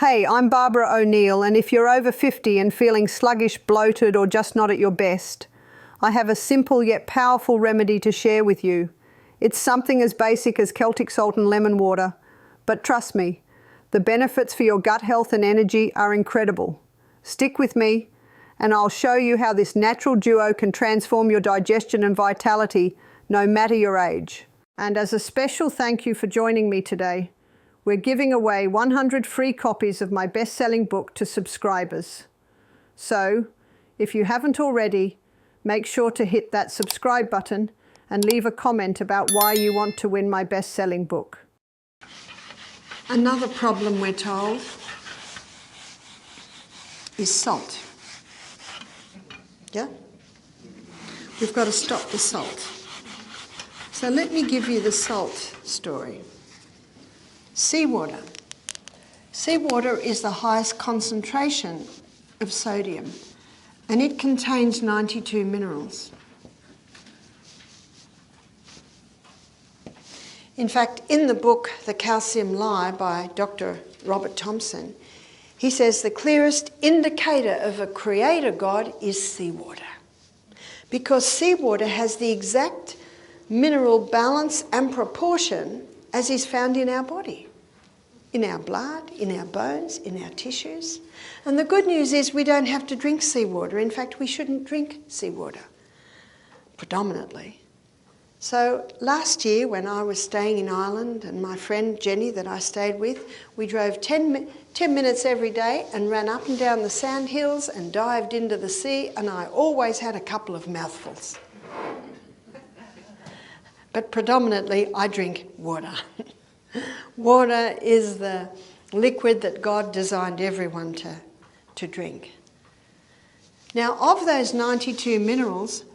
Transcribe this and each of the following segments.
Hey, I'm Barbara O'Neill, and if you're over 50 and feeling sluggish, bloated, or just not at your best, I have a simple yet powerful remedy to share with you. It's something as basic as Celtic salt and lemon water, but trust me, the benefits for your gut health and energy are incredible. Stick with me, and I'll show you how this natural duo can transform your digestion and vitality, no matter your age. And as a special thank you for joining me today, we're giving away 100 free copies of my best-selling book to subscribers. So, if you haven't already, make sure to hit that subscribe button and leave a comment about why you want to win my best-selling book. Another problem, we're told, is salt. Yeah? We've got to stop the salt. So let me give you the salt story. Seawater. Seawater is the highest concentration of sodium, and it contains 92 minerals. In fact, in the book The Calcium Lie by Dr. Robert Thompson, he says the clearest indicator of a creator God is seawater, because seawater has the exact mineral balance and proportion as is found in our body, in our blood, in our bones, in our tissues. And the good news is we don't have to drink seawater. In fact, we shouldn't drink seawater, predominantly. So last year when I was staying in Ireland and my friend Jenny that I stayed with, we drove 10 minutes every day and ran up and down the sand hills and dived into the sea, and I always had a couple of mouthfuls. But predominantly I drink water. Water is the liquid that God designed everyone to drink. Now, of those 92 minerals,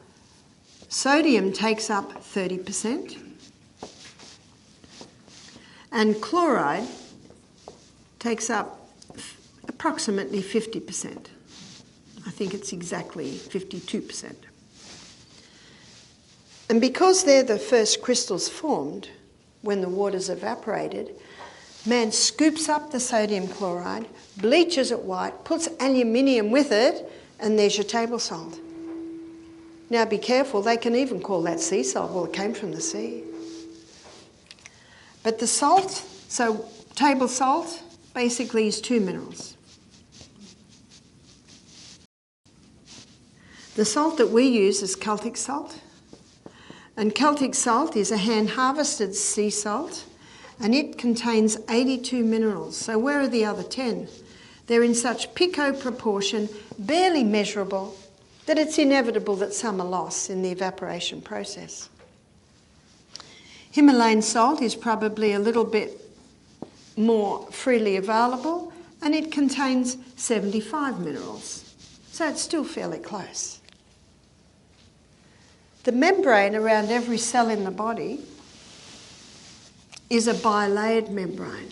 sodium takes up 30%, and chloride takes up approximately 50%. I think it's exactly 52%. And because they're the first crystals formed when the water's evaporated, man scoops up the sodium chloride, bleaches it white, puts aluminium with it, and there's your table salt. Now be careful, they can even call that sea salt. Well, it came from the sea. But the salt, so table salt, basically is 2 minerals. The salt that we use is Celtic salt. And Celtic salt is a hand-harvested sea salt, and it contains 82 minerals. So where are the other 10? They're in such pico proportion, barely measurable, that it's inevitable that some are lost in the evaporation process. Himalayan salt is probably a little bit more freely available, and it contains 75 minerals. So it's still fairly close. The membrane around every cell in the body is a bilayered membrane,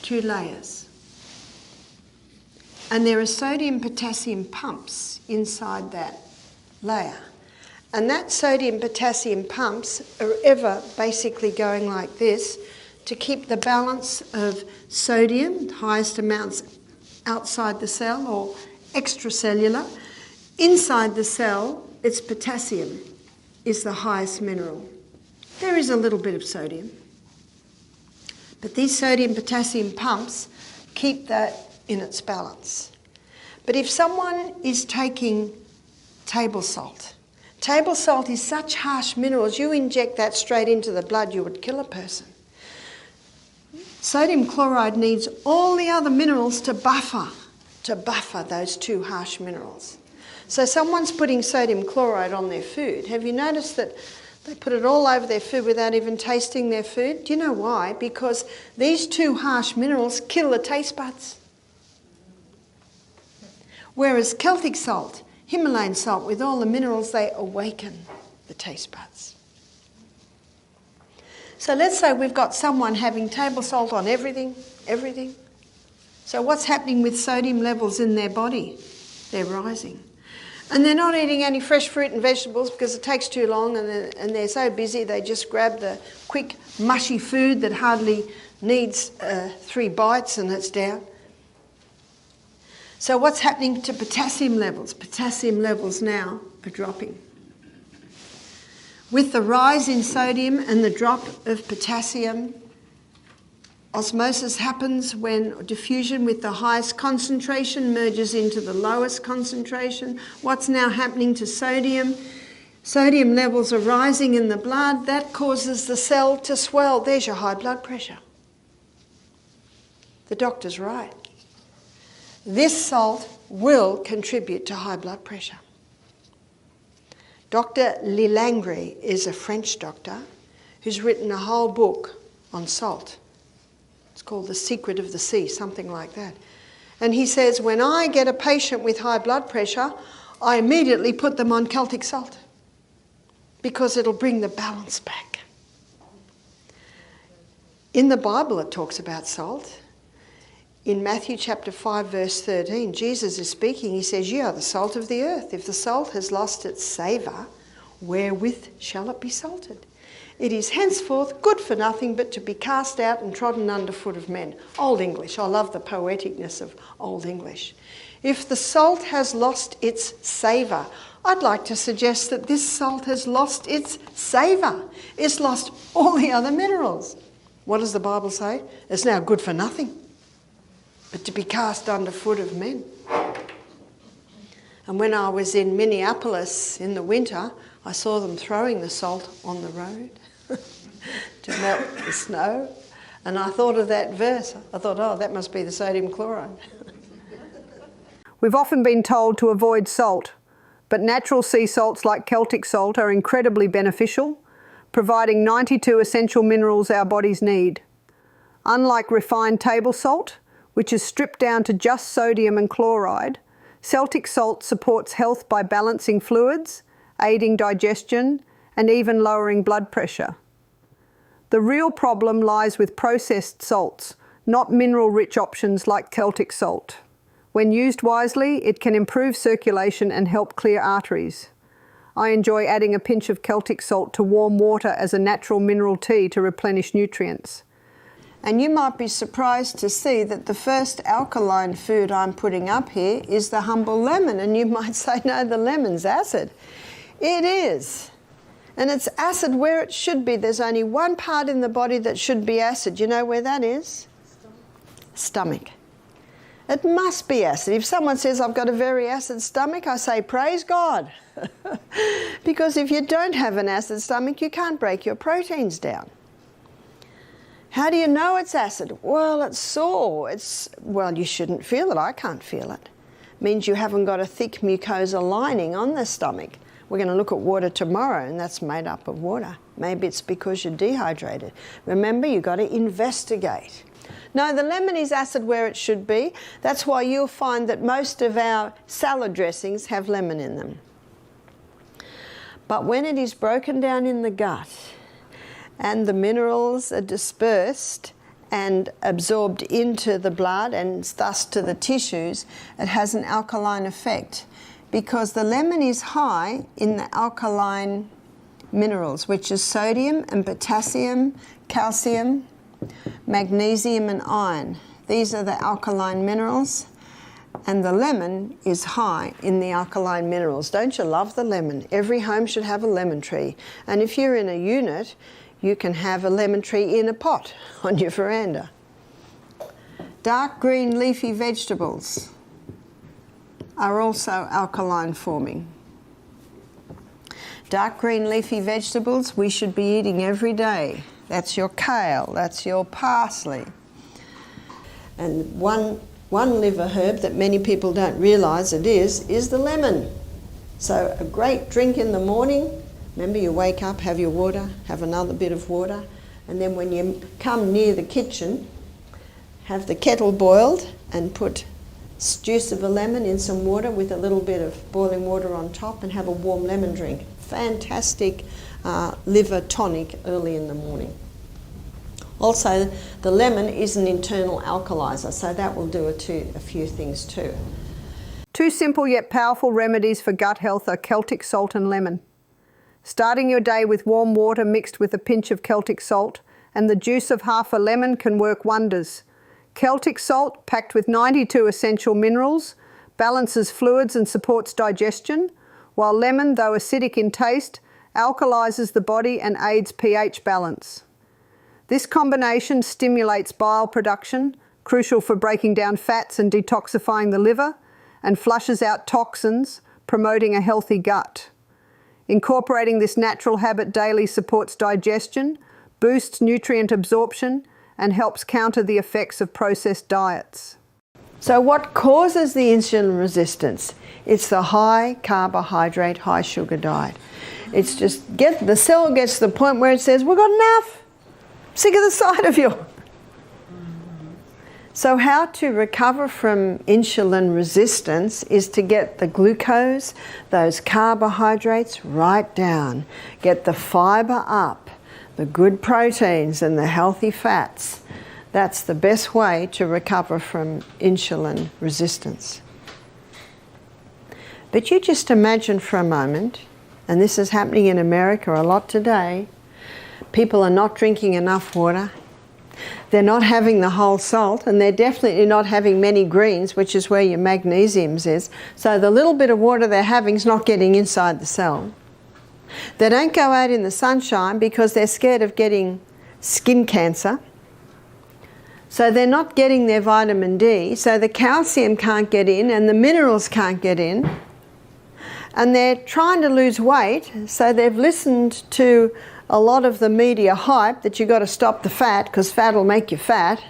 2 layers. And there are sodium-potassium pumps inside that layer. And that sodium-potassium pumps are ever basically going like this to keep the balance of sodium, highest amounts outside the cell or extracellular. Inside the cell, it's potassium is the highest mineral. There is a little bit of sodium. But these sodium-potassium pumps keep that in its balance. But if someone is taking table salt is such harsh minerals, you inject that straight into the blood, you would kill a person. Sodium chloride needs all the other minerals to buffer those 2 harsh minerals. So someone's putting sodium chloride on their food. Have you noticed that they put it all over their food without even tasting their food? Do you know why? Because these 2 harsh minerals kill the taste buds. Whereas Celtic salt, Himalayan salt, with all the minerals, they awaken the taste buds. So let's say we've got someone having table salt on everything. So what's happening with sodium levels in their body? They're rising. And they're not eating any fresh fruit and vegetables because it takes too long, and they're so busy they just grab the quick mushy food that hardly needs 3 bites and it's down. So what's happening to potassium levels? Potassium levels now are dropping. With the rise in sodium and the drop of potassium, osmosis happens when diffusion with the highest concentration merges into the lowest concentration. What's now happening to sodium? Sodium levels are rising in the blood. That causes the cell to swell. There's your high blood pressure. The doctor's right. This salt will contribute to high blood pressure. Dr. Lilangre is a French doctor who's written a whole book on salt. It's called The Secret of the Sea, something like that. And he says, when I get a patient with high blood pressure, I immediately put them on Celtic salt because it'll bring the balance back. In the Bible it talks about salt. In Matthew chapter 5 verse 13, Jesus is speaking. He says, "You are the salt of the earth. If the salt has lost its savour, wherewith shall it be salted? It is henceforth good for nothing but to be cast out and trodden under foot of men." Old English. I love the poeticness of Old English. If the salt has lost its savour, I'd like to suggest that this salt has lost its savour. It's lost all the other minerals. What does the Bible say? It's now good for nothing but to be cast under foot of men. And when I was in Minneapolis in the winter, I saw them throwing the salt on the road to melt the snow. And I thought of that verse. I thought, oh, that must be the sodium chloride. We've often been told to avoid salt, but natural sea salts like Celtic salt are incredibly beneficial, providing 92 essential minerals our bodies need. Unlike refined table salt, which is stripped down to just sodium and chloride, Celtic salt supports health by balancing fluids, aiding digestion, and even lowering blood pressure. The real problem lies with processed salts, not mineral-rich options like Celtic salt. When used wisely, it can improve circulation and help clear arteries. I enjoy adding a pinch of Celtic salt to warm water as a natural mineral tea to replenish nutrients. And you might be surprised to see that the first alkaline food I'm putting up here is the humble lemon. And you might say, no, the lemon's acid. It is. And it's acid where it should be. There's only one part in the body that should be acid. You know where that is? Stomach. It must be acid. If someone says, I've got a very acid stomach, I say, praise God. Because if you don't have an acid stomach, you can't break your proteins down. How do you know it's acid? Well, it's sore. Well, you shouldn't feel it. I can't feel it. It means you haven't got a thick mucosa lining on the stomach. We're going to look at water tomorrow, and that's made up of water. Maybe it's because you're dehydrated. Remember, you've got to investigate. No, the lemon is acid where it should be. That's why you'll find that most of our salad dressings have lemon in them. But when it is broken down in the gut, and the minerals are dispersed and absorbed into the blood and thus to the tissues, it has an alkaline effect because the lemon is high in the alkaline minerals, which is sodium and potassium, calcium, magnesium and iron. These are the alkaline minerals, and the lemon is high in the alkaline minerals. Don't you love the lemon? Every home should have a lemon tree. And if you're in a unit, you can have a lemon tree in a pot on your veranda. Dark green leafy vegetables are also alkaline forming. Dark green leafy vegetables we should be eating every day. That's your kale, that's your parsley. And one liver herb that many people don't realise it is the lemon. So a great drink in the morning. Remember, you wake up, have your water, have another bit of water, and then when you come near the kitchen, have the kettle boiled and put juice of a lemon in some water with a little bit of boiling water on top and have a warm lemon drink. Fantastic liver tonic early in the morning. Also, the lemon is an internal alkalizer, so that will do a few things too. Two simple yet powerful remedies for gut health are Celtic salt and lemon. Starting your day with warm water mixed with a pinch of Celtic salt and the juice of half a lemon can work wonders. Celtic salt, packed with 92 essential minerals, balances fluids and supports digestion, while lemon, though acidic in taste, alkalizes the body and aids pH balance. This combination stimulates bile production, crucial for breaking down fats and detoxifying the liver, and flushes out toxins, promoting a healthy gut. Incorporating this natural habit daily supports digestion, boosts nutrient absorption, and helps counter the effects of processed diets. So what causes the insulin resistance? It's the high carbohydrate, high sugar diet. It's just the cell gets to the point where it says, we've got enough. Sick of the sight of you. So how to recover from insulin resistance is to get the glucose, those carbohydrates right down. Get the fibre up, the good proteins and the healthy fats. That's the best way to recover from insulin resistance. But you just imagine for a moment, and this is happening in America a lot today, people are not drinking enough water. They're not having the whole salt, and they're definitely not having many greens, which is where your magnesiums is. So the little bit of water they're having is not getting inside the cell. They don't go out in the sunshine because they're scared of getting skin cancer. So they're not getting their vitamin D, so the calcium can't get in and the minerals can't get in. And they're trying to lose weight, so they've listened to a lot of the media hype that you've got to stop the fat because fat will make you fat.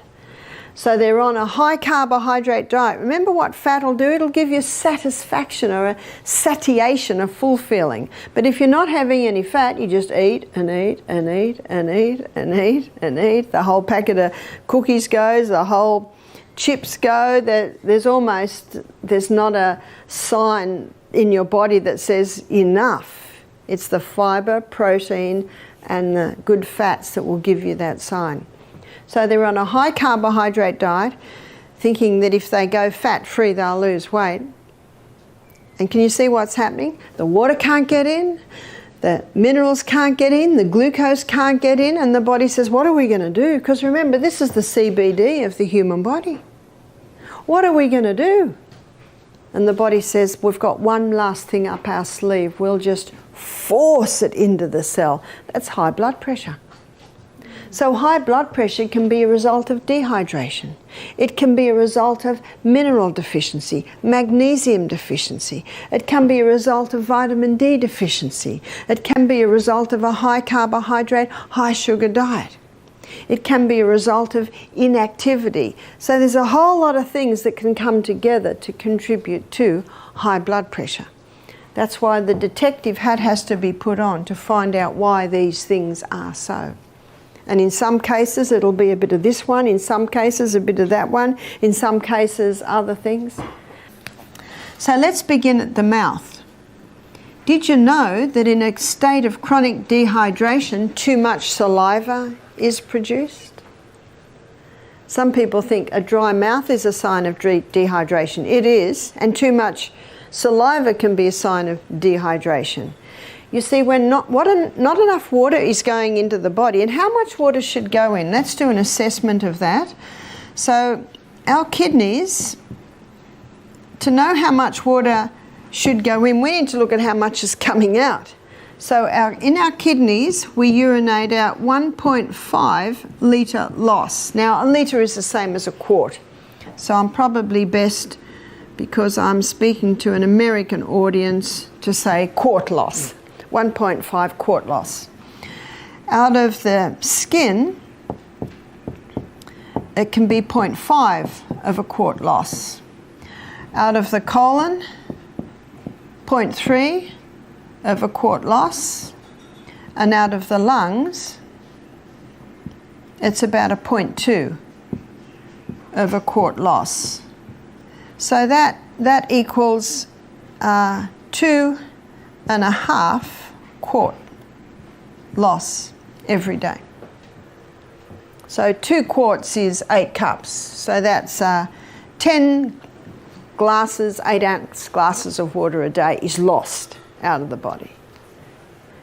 So they're on a high carbohydrate diet. Remember what fat will do? It'll give you satisfaction or a satiation, a full feeling. But if you're not having any fat, you just eat and eat and eat and eat and eat and eat. The whole packet of cookies goes, the whole chips go. There's not a sign in your body that says enough. It's the fibre, protein and the good fats that will give you that sign. So they're on a high carbohydrate diet, thinking that if they go fat-free, they'll lose weight. And can you see what's happening? The water can't get in, the minerals can't get in, the glucose can't get in, and the body says, what are we going to do? Because remember, this is the CBD of the human body. What are we going to do? And the body says, we've got one last thing up our sleeve. We'll just force it into the cell. That's high blood pressure. So high blood pressure can be a result of dehydration. It can be a result of mineral deficiency, magnesium deficiency. It can be a result of vitamin D deficiency. It can be a result of a high carbohydrate, high sugar diet. It can be a result of inactivity. So there's a whole lot of things that can come together to contribute to high blood pressure. That's why the detective hat has to be put on to find out why these things are so. And in some cases it'll be a bit of this one, in some cases a bit of that one, in some cases other things. So let's begin at the mouth. Did you know that in a state of chronic dehydration, too much saliva is produced? Some people think a dry mouth is a sign of dehydration. It is, and too much saliva can be a sign of dehydration. You see, when not enough water is going into the body, and how much water should go in? Let's do an assessment of that. So our kidneys, to know how much water should go in, we need to look at how much is coming out. So in our kidneys, we urinate out 1.5 litre loss. Now, a litre is the same as a quart. So I'm probably best, because I'm speaking to an American audience, to say quart loss. 1.5 quart loss. Out of the skin, it can be 0.5 of a quart loss. Out of the colon, 0.3 of a quart loss. And out of the lungs, it's about a 0.2 of a quart loss. So that equals 2.5 quart loss every day. So 2 quarts is 8 cups. So that's 10 glasses, 8 ounce glasses of water a day is lost out of the body.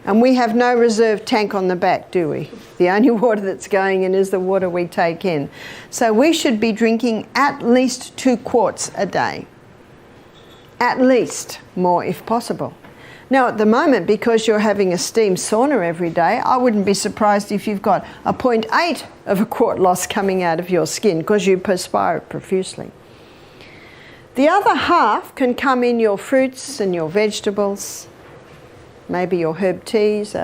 And we have no reserve tank on the back, do we? The only water that's going in is the water we take in. So we should be drinking at least 2 quarts a day. at least more if possible. Now at the moment, because you're having a steam sauna every day, I wouldn't be surprised if you've got a 0.8 of a quart loss coming out of your skin because you perspire profusely. The other half can come in your fruits and your vegetables, maybe your herb teas,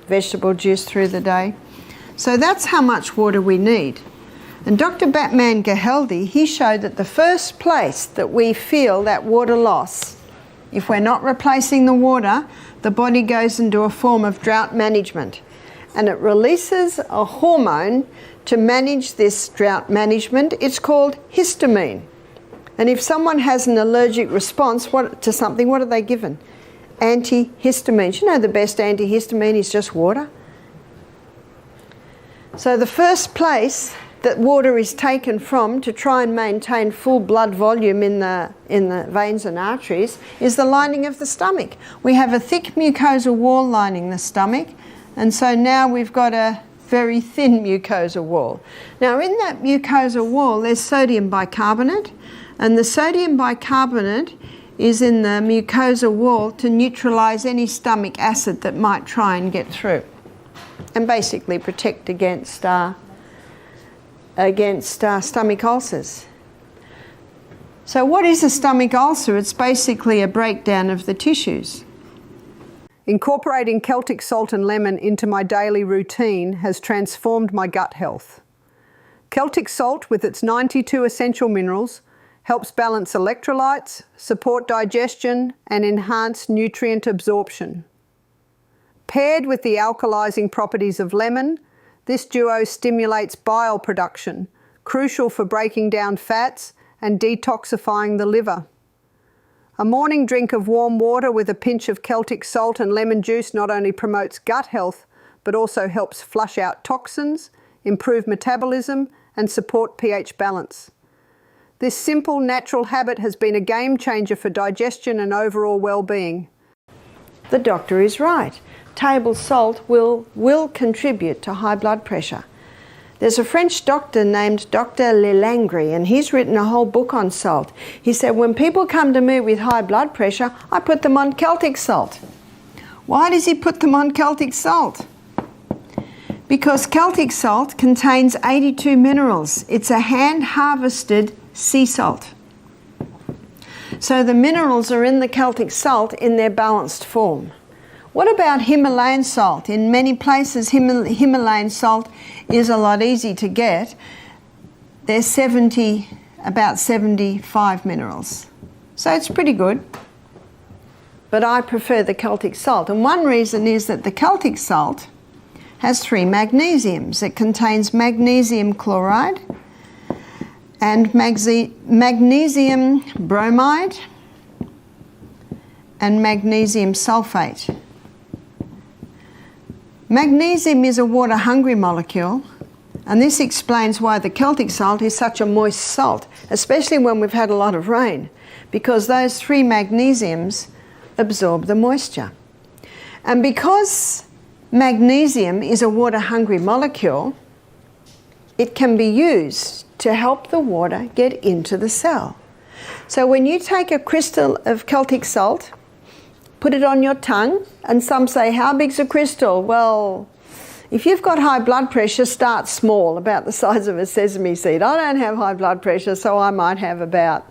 vegetable juice through the day. So that's how much water we need. And Dr. Batman Gaheldi, he showed that the first place that we feel that water loss, if we're not replacing the water, the body goes into a form of drought management. And it releases a hormone to manage this drought management. It's called histamine. And if someone has an allergic response to something, what are they given? Antihistamines. You know the best antihistamine is just water. So the first place that water is taken from to try and maintain full blood volume in the veins and arteries is the lining of the stomach. We have a thick mucosal wall lining the stomach, and so now we've got a very thin mucosal wall. Now in that mucosal wall there's sodium bicarbonate, and the sodium bicarbonate is in the mucosal wall to neutralise any stomach acid that might try and get through, and basically protect against stomach ulcers. So what is a stomach ulcer? It's basically a breakdown of the tissues. Incorporating Celtic salt and lemon into my daily routine has transformed my gut health. Celtic salt, with its 92 essential minerals, helps balance electrolytes, support digestion, and enhance nutrient absorption. Paired with the alkalizing properties of lemon, this duo stimulates bile production, crucial for breaking down fats and detoxifying the liver. A morning drink of warm water with a pinch of Celtic salt and lemon juice not only promotes gut health, but also helps flush out toxins, improve metabolism, and support pH balance. This simple, natural habit has been a game changer for digestion and overall well-being. The doctor is right. Table salt will contribute to high blood pressure. There's a French doctor named Dr. Lelangre, and he's written a whole book on salt. He said, when people come to me with high blood pressure, I put them on Celtic salt. Why does he put them on Celtic salt? Because Celtic salt contains 82 minerals. It's a hand-harvested sea salt. So the minerals are in the Celtic salt in their balanced form. What about Himalayan salt? In many places, Himalayan salt is a lot easier to get. There's about 75 minerals. So it's pretty good. But I prefer the Celtic salt. And one reason is that the Celtic salt has 3 magnesiums. It contains magnesium chloride and magnesium bromide and magnesium sulfate. Magnesium is a water-hungry molecule, and this explains why the Celtic salt is such a moist salt, especially when we've had a lot of rain, because those 3 magnesiums absorb the moisture. And because magnesium is a water-hungry molecule, it can be used to help the water get into the cell. So when you take a crystal of Celtic salt, put it on your tongue, and some say, how big's a crystal? Well, if you've got high blood pressure, start small, about the size of a sesame seed. I don't have high blood pressure, so I might have about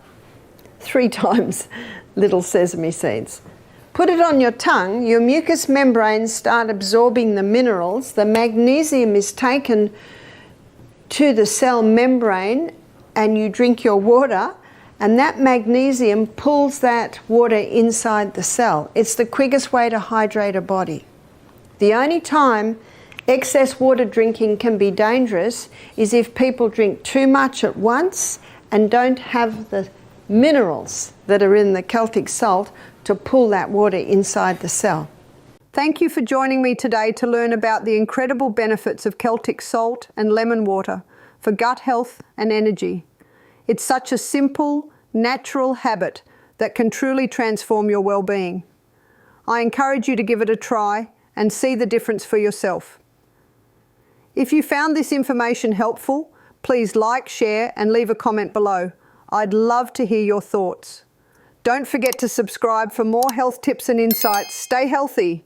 3 times little sesame seeds. Put it on your tongue, your mucous membranes start absorbing the minerals, the magnesium is taken to the cell membrane, and you drink your water, and that magnesium pulls that water inside the cell. It's the quickest way to hydrate a body. The only time excess water drinking can be dangerous is if people drink too much at once and don't have the minerals that are in the Celtic salt to pull that water inside the cell. Thank you for joining me today to learn about the incredible benefits of Celtic salt and lemon water for gut health and energy. It's such a simple, natural habit that can truly transform your well-being. I encourage you to give it a try and see the difference for yourself. If you found this information helpful, please like, share, and leave a comment below. I'd love to hear your thoughts. Don't forget to subscribe for more health tips and insights. Stay healthy.